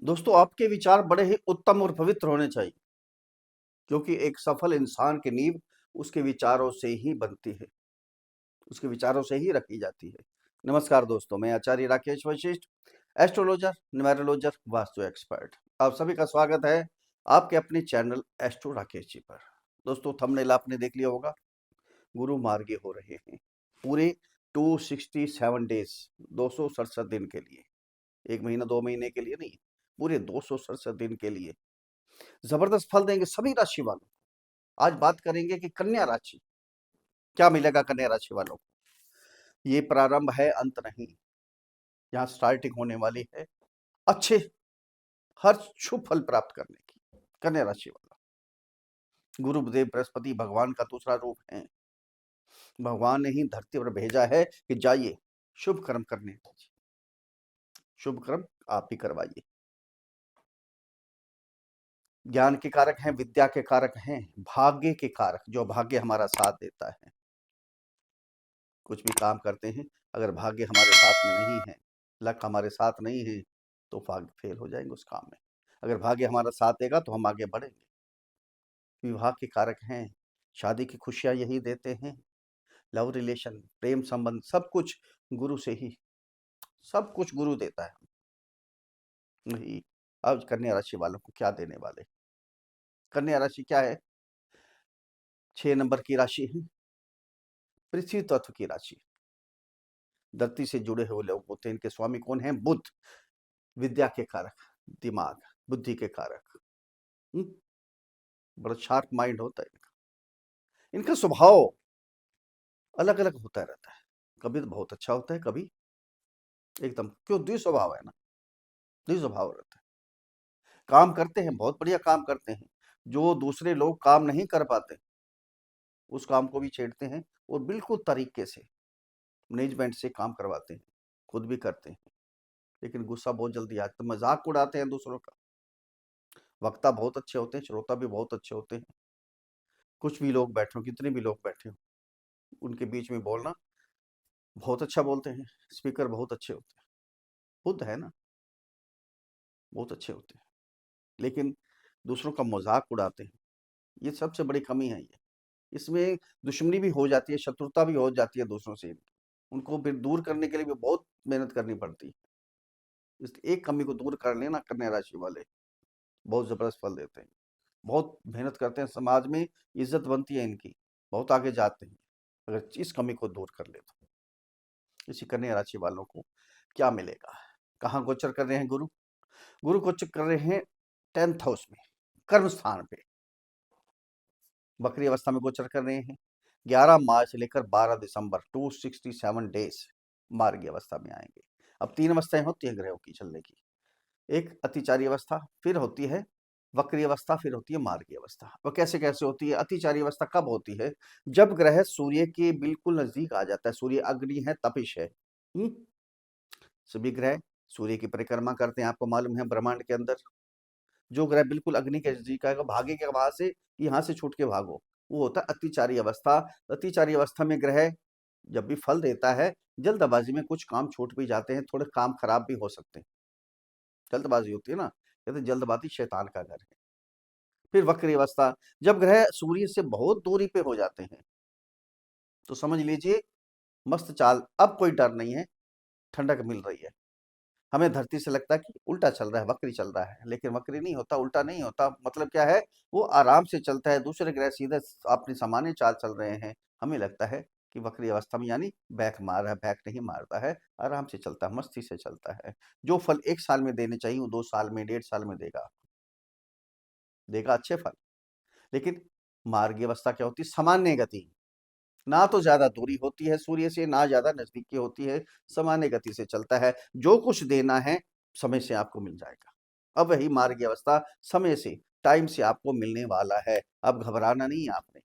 दोस्तों, आपके विचार बड़े ही उत्तम और पवित्र होने चाहिए, क्योंकि एक सफल इंसान की नींव उसके विचारों से ही बनती है, उसके विचारों से ही रखी जाती है। नमस्कार दोस्तों, मैं आचार्य राकेश वशिष्ठ, एस्ट्रोलॉजर, न्यूमेरोलॉजर, वास्तु एक्सपर्ट। आप सभी का स्वागत है आपके अपने चैनल एस्ट्रो राकेश जी पर। दोस्तों, थंबनेल आपने देख लिया होगा, गुरु मार्गी हो रहे हैं पूरे 267 डेज, 267 दिन के लिए। 1 महीना 2 महीने के लिए नहीं, पूरे 267 दिन के लिए जबरदस्त फल देंगे सभी राशि वालों। आज बात करेंगे कि कन्या राशि क्या मिलेगा कन्या राशि वालों को। ये प्रारंभ है, अंत नहीं। यहाँ स्टार्टिंग होने वाली है अच्छे हर शुभ फल प्राप्त करने की। कन्या राशि वाला गुरुदेव बृहस्पति भगवान का दूसरा रूप है। भगवान ने ही धरती पर भेजा है कि जाइए शुभ कर्म करने, शुभ कर्म आप ही करवाइए। ज्ञान के कारक हैं, विद्या के कारक हैं, भाग्य के कारक, जो भाग्य हमारा साथ देता है। कुछ भी काम करते हैं, अगर भाग्य हमारे साथ में नहीं है, लक हमारे साथ नहीं है, तो भाग्य फेल हो जाएंगे उस काम में। अगर भाग्य हमारा साथ देगा तो हम आगे बढ़ेंगे। विवाह के कारक हैं, शादी की खुशियां यही देते हैं। लव रिलेशन, प्रेम संबंध, सब कुछ गुरु से ही, सब कुछ गुरु देता है। नहीं, अब कन्या राशि वालों को क्या देने वाले। कन्या राशि क्या है? 6 नंबर की राशि है, पृथ्वी तत्व की राशि। धरती से जुड़े हुए लोग होते हैं। इनके स्वामी कौन है? बुध। विद्या के कारक, दिमाग, बुद्धि के कारक। बड़ा शार्प माइंड होता है इनका। इनका स्वभाव अलग अलग होता रहता है, कभी तो बहुत अच्छा होता है, कभी एकदम, क्यों, द्विस्वभाव है ना, द्विस्वभाव रहता है। काम करते हैं, बहुत बढ़िया काम करते हैं, जो दूसरे लोग काम नहीं कर पाते उस काम को भी छेड़ते हैं और बिल्कुल तरीके से मैनेजमेंट से काम करवाते हैं, खुद भी करते हैं। लेकिन गुस्सा बहुत जल्दी आता है, मजाक उड़ाते हैं दूसरों का। वक्ता बहुत अच्छे होते हैं, श्रोता भी बहुत अच्छे होते हैं। कुछ भी लोग बैठे हो, कितने भी लोग बैठे हो, उनके बीच में बोलना बहुत अच्छा बोलते हैं। स्पीकर बहुत अच्छे होते हैं, बुद्ध है ना, बहुत अच्छे होते हैं, लेकिन दूसरों का मजाक उड़ाते हैं। ये सबसे बड़ी कमी है। ये इसमें दुश्मनी भी हो जाती है, शत्रुता भी हो जाती है दूसरों से। उनको फिर दूर करने के लिए भी बहुत मेहनत करनी पड़ती है। इस एक कमी को दूर कर लेना कन्या राशि वाले, बहुत जबरदस्त फल देते हैं। बहुत मेहनत करते हैं, समाज में इज्जत बनती है इनकी, बहुत आगे जाते हैं अगर इस कमी को दूर कर ले तो। इसी कन्या राशि वालों को क्या मिलेगा? कहाँ गोचर कर रहे हैं गुरु? गुरु गोचर कर रहे हैं 10th हाउस में, कर्म स्थान पे वक्री अवस्था में गोचर कर रहे हैं। 11 मार्च से लेकर 12 दिसंबर 267 डेज मार्गी अवस्था में आएंगे। अब 3 अवस्थाएं होती है ग्रहों की चलने की। एक अतिचारी अवस्था, फिर होती है वक्री अवस्था, फिर होती है मार्गी अवस्था। वो कैसे कैसे होती है? अतिचारी अवस्था कब होती है? जब ग्रह सूर्य के बिल्कुल नजदीक आ जाता है। सूर्य अग्नि है, तपिश है। सभी ग्रह सूर्य की परिक्रमा करते हैं, आपको मालूम है ब्रह्मांड के अंदर। जो ग्रह बिल्कुल अग्नि के नजदीक आएगा, भागेगा वहां से, यहाँ से छूट के भागो, वो होता है अतिचारी अवस्था। अतिचारी अवस्था में ग्रह जब भी फल देता है, जल्दबाजी में कुछ काम छूट भी जाते हैं, थोड़े काम खराब भी हो सकते हैं। जल्दबाजी होती है ना, कहते जल्दबाजी शैतान का घर है। फिर वक्री अवस्था, जब ग्रह सूर्य से बहुत दूरी पे हो जाते हैं, तो समझ लीजिए मस्त चाल, अब कोई डर नहीं है, ठंडक मिल रही है। हमें धरती से लगता है कि उल्टा चल रहा है, वक्री चल रहा है, लेकिन वक्री नहीं होता, उल्टा नहीं होता। मतलब क्या है, वो आराम से चलता है। दूसरे ग्रह सीधे अपनी सामान्य चाल चल रहे हैं, हमें लगता है कि वक्री अवस्था में, यानी बैक मार रहा है, बैक नहीं मारता है, आराम से चलता है, मस्ती से चलता है। जो फल 1 साल में देने चाहिए वो 2 साल में, 1.5 साल में देगा, देगा अच्छे फल। लेकिन मार्गी अवस्था क्या होती है? सामान्य गति, ना तो ज्यादा दूरी होती है सूर्य से, ना ज्यादा नजदीकी होती है, सामान्य गति से चलता है। जो कुछ देना है समय से आपको मिल जाएगा। अब वही मार्गी अवस्था समय से, टाइम से आपको मिलने वाला है। अब घबराना नहीं है आपने,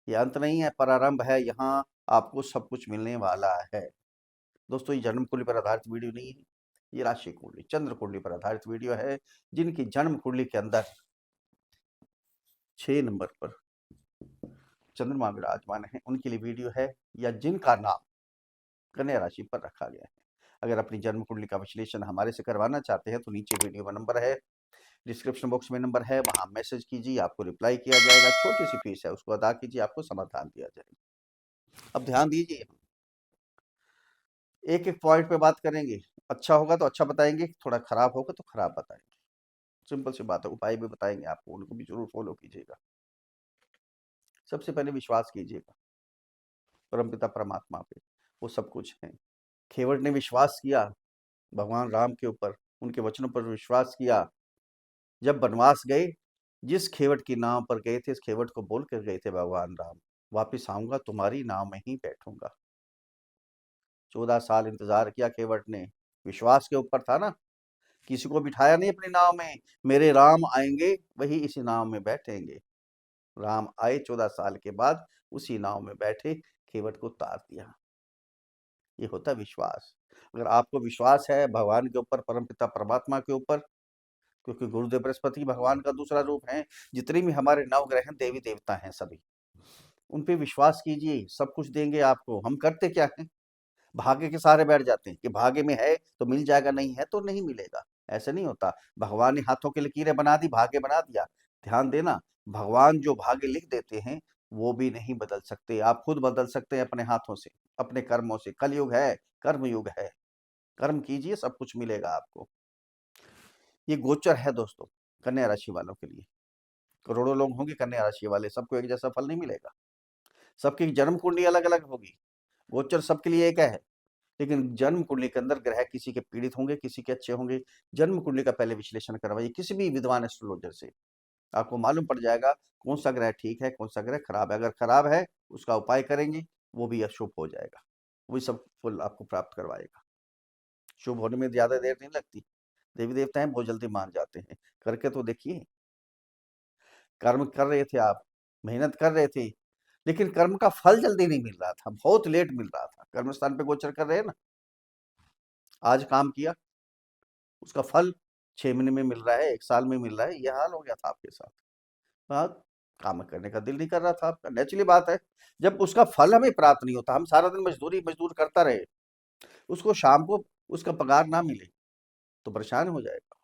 ये अंत नहीं है, प्रारंभ है। यहाँ आपको सब कुछ मिलने वाला है। दोस्तों, ये जन्म कुंडली पर आधारित वीडियो नहीं है, ये राशि कुंडली, चंद्र कुंडली पर आधारित वीडियो है। जिनकी जन्म कुंडली के अंदर 6 नंबर पर चंद्रमा विराजमान है, उनके लिए वीडियो है, या जिनका नाम कन्या राशि पर रखा गया है। अगर अपनी जन्म कुंडली का विश्लेषण हमारे से करवाना चाहते हैं तो नीचे वीडियो में नंबर है, डिस्क्रिप्शन बॉक्स में नंबर है, वहां मैसेज कीजिए, आपको रिप्लाई किया जाएगा। छोटी सी फीस है, उसको अदा कीजिए, आपको समाधान दिया जाएगा। अब ध्यान दीजिए, एक एक पॉइंट पे बात करेंगे। अच्छा होगा तो अच्छा बताएंगे, थोड़ा खराब होगा तो खराब बताएंगे। सिंपल सी बात है, उपाय भी बताएंगे आपको, उनको भी जरूर फॉलो कीजिएगा। सबसे पहले विश्वास कीजिएगा परमपिता परमात्मा पे, वो सब कुछ है। खेवट ने विश्वास किया भगवान राम के ऊपर, उनके वचनों पर विश्वास किया। जब वनवास गए, जिस खेवट की नाव पर गए थे, इस खेवट को बोल कर गए थे भगवान राम, वापिस आऊंगा, तुम्हारी नाव में ही बैठूंगा। 14 साल इंतजार किया खेवट ने, विश्वास के ऊपर था ना, किसी को बिठाया नहीं अपनी नाव में। मेरे राम आएंगे, वही इसी नाव में बैठेंगे। राम आए 14 साल के बाद, उसी नाव में बैठे, खेवट को उतार दिया। ये होता है विश्वास। अगर आपको विश्वास है भगवान के ऊपर, परमपिता परमात्मा के ऊपर, क्योंकि गुरुदेव बृहस्पति भगवान का दूसरा रूप है, जितने भी हमारे नवग्रह हैं, देवी देवता हैं सभी, उन पे विश्वास कीजिए, सब कुछ देंगे आपको। हम करते क्या हैं, भाग्य के सहारे बैठ जाते हैं कि भाग्य में है तो मिल जाएगा, नहीं है तो नहीं मिलेगा। ऐसे नहीं होता। भगवान ने हाथों की लकीरें बना दी, भाग्य बना दिया। ध्यान देना, भगवान जो भाग्य लिख देते हैं वो भी नहीं बदल सकते, आप खुद बदल सकते हैं अपने हाथों से, अपने कर्मों से। कलयुग है, कर्म युग है। कर्म कीजिए, सब कुछ मिलेगा आपको। ये गोचर है दोस्तों, कन्या राशि वालों के लिए। करोड़ों लोग होंगे कन्या राशि वाले, सबको एक जैसा फल नहीं मिलेगा। सबकी जन्म कुंडली अलग अलग होगी, गोचर सबके लिए एक है, लेकिन जन्म कुंडली के अंदर ग्रह किसी के पीड़ित होंगे, किसी के अच्छे होंगे। जन्म कुंडली का पहले विश्लेषण करवाइए किसी भी विद्वान एस्ट्रोलॉजर से, आपको मालूम पड़ जाएगा कौन सा ग्रह ठीक है, कौन सा ग्रह खराब है। अगर खराब है, उसका उपाय करेंगे, वो भी अशुभ हो जाएगा, वही सब फल आपको प्राप्त करवाएगा। शुभ होने में ज्यादा देर नहीं लगती, देवी देवता हैं, बहुत जल्दी मान जाते हैं। करके तो देखिए, कर्म कर रहे थे आप, मेहनत कर रहे थे, लेकिन कर्म का फल जल्दी नहीं मिल रहा था, बहुत लेट मिल रहा था। कर्म स्थान पे गोचर कर रहे हैं ना, आज काम किया, उसका फल 6 महीने में मिल रहा है, 1 साल में मिल रहा है। यह हाल हो गया था आपके साथ। हाँ, काम करने का दिल नहीं कर रहा था आपका, नेचुरली बात है। जब उसका फल हमें प्राप्त नहीं होता, हम सारा दिन मजदूर करता रहे, उसको शाम को उसका पगार ना मिले, तो परेशान हो जाएगा।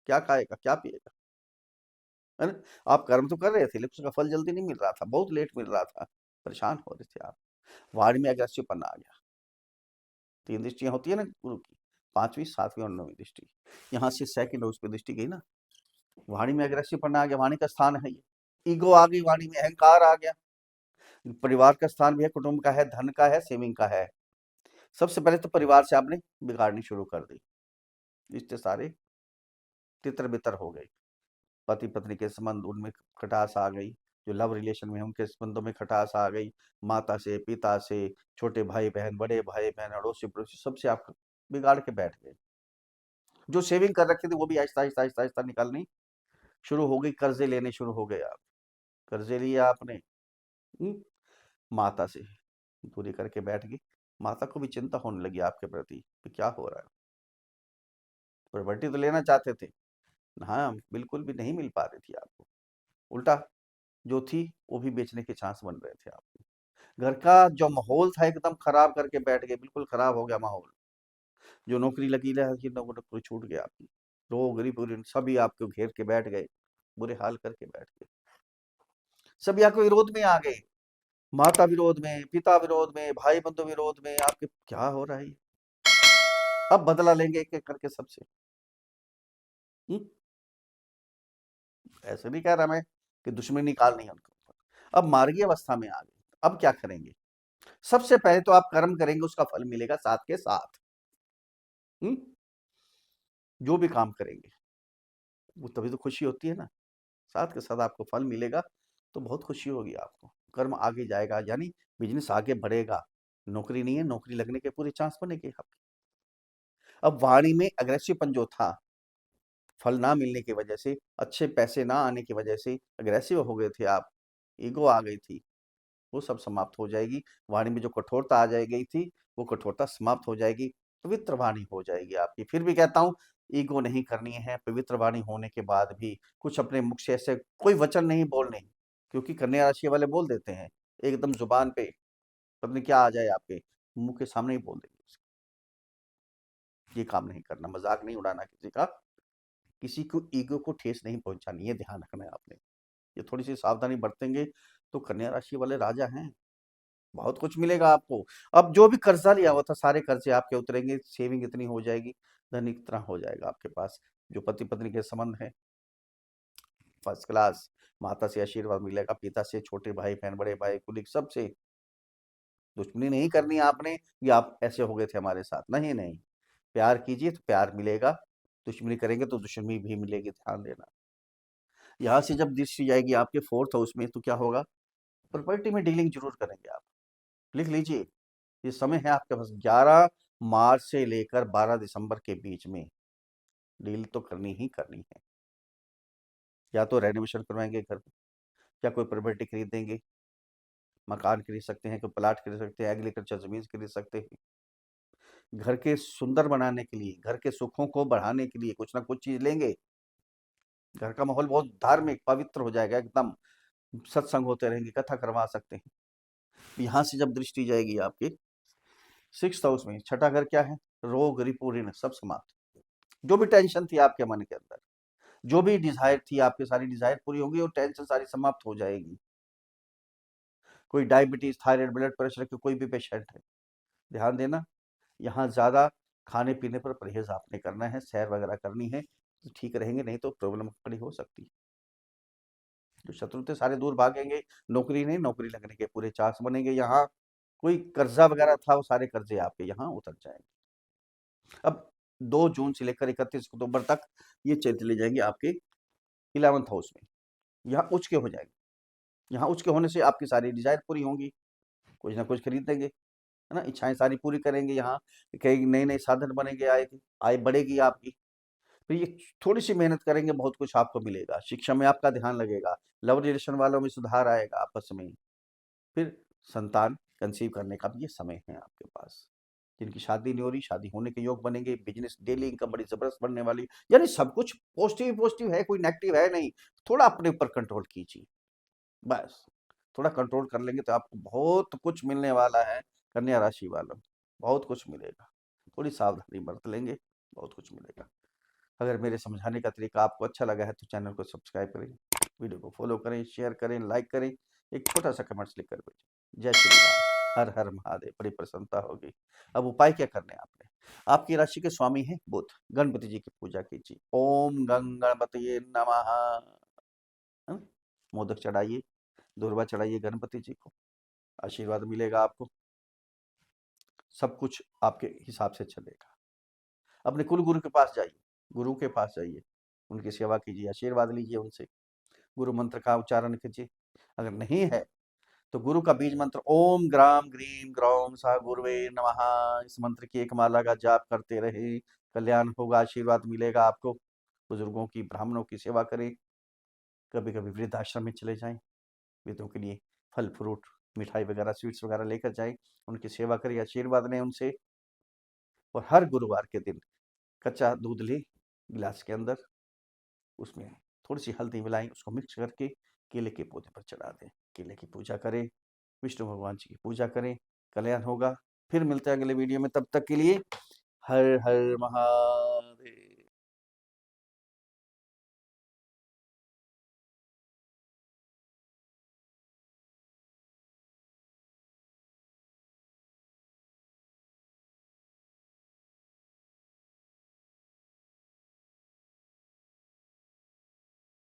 क्या खाएगा, क्या पिएगा, है ना। आप कर्म तो कर रहे थे, लेकिन उसका फल जल्दी नहीं मिल रहा था, बहुत लेट मिल रहा था, परेशान हो रहे थे आप। वाणी में अग्रेसिवपन आ गया। 3 दृष्टियां होती है ना गुरु की, 5वीं, 7वीं और 9वीं दृष्टि। यहाँ से सेकंड उस पर दृष्टि गई ना, वाणी में अग्रेसिवपन आ गया, वाणी का स्थान है ये। ईगो आ गई वाणी में, अहंकार आ गया। परिवार का स्थान भी है, कुटुंब का है, धन का है, सेविंग का है। सबसे पहले तो परिवार से आपने बिगाड़नी शुरू कर दी, रिश्ते सारे तितर बितर हो गए। पति पत्नी के संबंध, उनमें खटास आ गई। जो लव रिलेशन में है, उनके संबंधों में खटास आ गई। माता से, पिता से, छोटे भाई बहन, बड़े भाई बहन, अड़ोसी पड़ोसी, सबसे आप बिगाड़ के बैठ गए। जो सेविंग कर रखे थे वो भी आहिस्ता आहिस्ता आहिस्ता आहिस्ता निकालनी शुरू हो गई, कर्जे लेने शुरू हो गए आप। कर्जे लिए आपने, हम्म, माता से दूरी करके बैठ गई। माता को भी चिंता होने लगी आपके प्रति कि क्या हो रहा है। प्रॉपर्टी तो लेना चाहते थे, हाँ, बिल्कुल भी नहीं मिल पा रही थी आपको। उल्टा जो थी वो भी बेचने के चांस बन रहे थे आपको। घर का जो माहौल था एकदम खराब करके बैठ गए, बिल्कुल खराब हो गया माहौल। जो नौकरी लगी रही, नौकरी छूट गया आपकी। लोग गरीब सभी आपको घेर के बैठ गए, बुरे हाल करके बैठ गए। सभी आपके विरोध में आ गए, माता विरोध में, पिता विरोध में, भाई बंधु विरोध में। आपके क्या हो रहा है, अब बदला लेंगे एक एक करके सबसे। हम्म? ऐसे नहीं कह रहा मैं कि दुश्मनी निकालनी है उनको, अब मार्गी अवस्था में आ गए। अब क्या करेंगे, सबसे पहले तो आप कर्म करेंगे, उसका फल मिलेगा साथ के साथ। हम्म? जो भी काम करेंगे वो तभी तो खुशी होती है ना, साथ के साथ आपको फल मिलेगा, तो बहुत खुशी होगी आपको। कर्म आगे जाएगा, यानी बिजनेस आगे बढ़ेगा। नौकरी नहीं है, नौकरी लगने के पूरे चांस बनेंगे आपके। अब वाणी में अग्रेसिवपन जो था, फल ना मिलने की वजह से, अच्छे पैसे ना आने की वजह से अग्रेसिव हो गए थे आप, ईगो आ गई थी, वो सब समाप्त हो जाएगी। वाणी में जो कठोरता आ जाए गई थी, वो कठोरता समाप्त हो जाएगी, पवित्र वाणी हो जाएगी आपकी। फिर भी कहता हूँ, ईगो नहीं करनी है। पवित्र वाणी होने के बाद भी कुछ अपने मुख से ऐसे कोई वचन नहीं बोलने, क्योंकि कन्या राशि वाले बोल देते हैं एकदम जुबान पे, पता नहीं क्या आ जाए आपके मुंह के सामने ही बोल देंगे। ये काम नहीं करना, मजाक नहीं उड़ाना किसी का, किसी को ईगो को ठेस नहीं पहुंचानी, ये ध्यान रखना है आपने। ये थोड़ी सी सावधानी बरतेंगे तो कन्या राशि वाले राजा हैं, बहुत कुछ मिलेगा आपको। अब जो भी कर्जा लिया हुआ था सारे कर्जे आपके उतरेंगे, सेविंग इतनी हो जाएगी, धन इतना हो जाएगा आपके पास। जो पति पत्नी के संबंध है फर्स्ट क्लास, माता से आशीर्वाद मिलेगा, पिता से, छोटे भाई बहन, बड़े भाई, कुलीग, सबसे। दुश्मनी नहीं करनी आपने कि आप ऐसे हो गए थे हमारे साथ, नहीं नहीं, प्यार कीजिए तो प्यार मिलेगा, दुश्मनी करेंगे तो दुश्मनी भी मिलेगी, ध्यान देना। यहाँ से जब दृष्टि जाएगी आपके फोर्थ हाउस में तो क्या होगा, प्रॉपर्टी में डीलिंग जरूर करेंगे आप, लिख लीजिए। ये समय है आपके पास 11 मार्च से लेकर 12 दिसंबर के बीच में डील तो करनी ही करनी है। या तो रेनोवेशन करवाएंगे घर में, या कोई प्रॉपर्टी खरीदेंगे, मकान खरीद सकते हैं, कोई प्लाट खरीद सकते हैं, एग्रीकल्चर जमीन खरीद सकते हैं। घर के सुंदर बनाने के लिए, घर के सुखों को बढ़ाने के लिए कुछ ना कुछ चीज लेंगे। घर का माहौल बहुत धार्मिक पवित्र हो जाएगा एकदम, सत्संग होते रहेंगे, कथा करवा सकते हैं। यहाँ से जब दृष्टि जाएगी आपके सिक्स हाउस में, छठा घर क्या है, रोग रिपू ऋण सब समाप्त। जो भी टेंशन थी आपके मन के अंदर, जो भी डिजायर थी आपकी, सारी डिजायर पूरी होगी और टेंशन सारी समाप्त हो जाएगी। कोई डायबिटीज, थायराइड, ब्लड प्रेशर के कोई भी पेशेंट है, ध्यान देना, यहाँ ज्यादा खाने पीने पर परहेज आपने करना है, सैर वगैरह करनी है तो ठीक रहेंगे, नहीं तो प्रॉब्लम खड़ी हो सकती है। जो शत्रु थे सारे दूर भागेंगे, नौकरी नहीं, नौकरी लगने के पूरे चांस बनेंगे। यहाँ कोई कर्जा वगैरह था वो सारे कर्जे आपके यहाँ उतर जाएंगे। अब 2 जून से लेकर 31 अक्टूबर तक ये चले जाएंगे आपके 11th हाउस में, यहाँ उच्च के हो जाएंगे। यहाँ उच्च के होने से आपकी सारी डिजायर पूरी होंगी, कुछ ना कुछ खरीद देंगे, है ना, इच्छाएं सारी पूरी करेंगे। यहाँ कई नए नए साधन बनेंगे, आए आय बढ़ेगी आपकी। फिर ये थोड़ी सी मेहनत करेंगे, बहुत कुछ आपको मिलेगा। शिक्षा में आपका ध्यान लगेगा, लव रिलेशन वालों में सुधार आएगा आपस में। फिर संतान कंसीव करने का भी ये समय है आपके पास। जिनकी शादी नहीं हो रही, शादी होने के योग बनेंगे। बिजनेस डेली इनकम बड़ी जबरदस्त बनने वाली, यानी सब कुछ पॉजिटिव ही पॉजिटिव है, कोई नेगेटिव है नहीं। थोड़ा अपने ऊपर कंट्रोल कीजिए, बस थोड़ा कंट्रोल कर लेंगे तो आपको बहुत कुछ मिलने वाला है। कन्या राशि वालों, बहुत कुछ मिलेगा, थोड़ी सावधानी बरत लेंगे, बहुत कुछ मिलेगा। अगर मेरे समझाने का तरीका आपको अच्छा लगा है तो चैनल को सब्सक्राइब करें, वीडियो को फॉलो करें, शेयर करें, लाइक करें, एक छोटा सा कमेंट्स लिख कर भेजें। जय श्री राम, हर हर महादेव, बड़ी प्रसन्नता होगी। अब उपाय क्या करने हैं आपने, आपकी राशि के स्वामी हैं बुध, गणपति जी की पूजा कीजिए। ओम गंग गणपति नमः, है ना? मोदक चढ़ाइए, दूर्वा चढ़ाइए गणपति जी को, आशीर्वाद मिलेगा आपको, सब कुछ आपके हिसाब से चलेगा। अपने कुल गुरु के पास जाइए, गुरु के पास जाइए, उनकी सेवा कीजिए, आशीर्वाद लीजिए उनसे, गुरु मंत्र का उच्चारण कीजिए। अगर नहीं है तो गुरु का बीज मंत्र ओम ग्राम ग्रीम ग्रौम सा गुरुवे नमः, इस मंत्र की एक माला का जाप करते रहे, कल्याण होगा, आशीर्वाद मिलेगा आपको। बुजुर्गों की, ब्राह्मणों की सेवा करें, कभी कभी वृद्धाश्रम में चले जाएं, वृद्धों के लिए फल फ्रूट, मिठाई वगैरह, स्वीट्स वगैरह लेकर जाएं, उनकी सेवा करें, आशीर्वाद लें उनसे। और हर गुरुवार के दिन कच्चा दूध लें गिलास के अंदर, उसमें थोड़ी सी हल्दी मिलाएं, उसको मिक्स करके केले के पौधे पर चढ़ा दें, केले की पूजा करें, विष्णु भगवान जी की पूजा करें, कल्याण होगा। फिर मिलते हैं अगले वीडियो में, तब तक के लिए हर हर महादेव।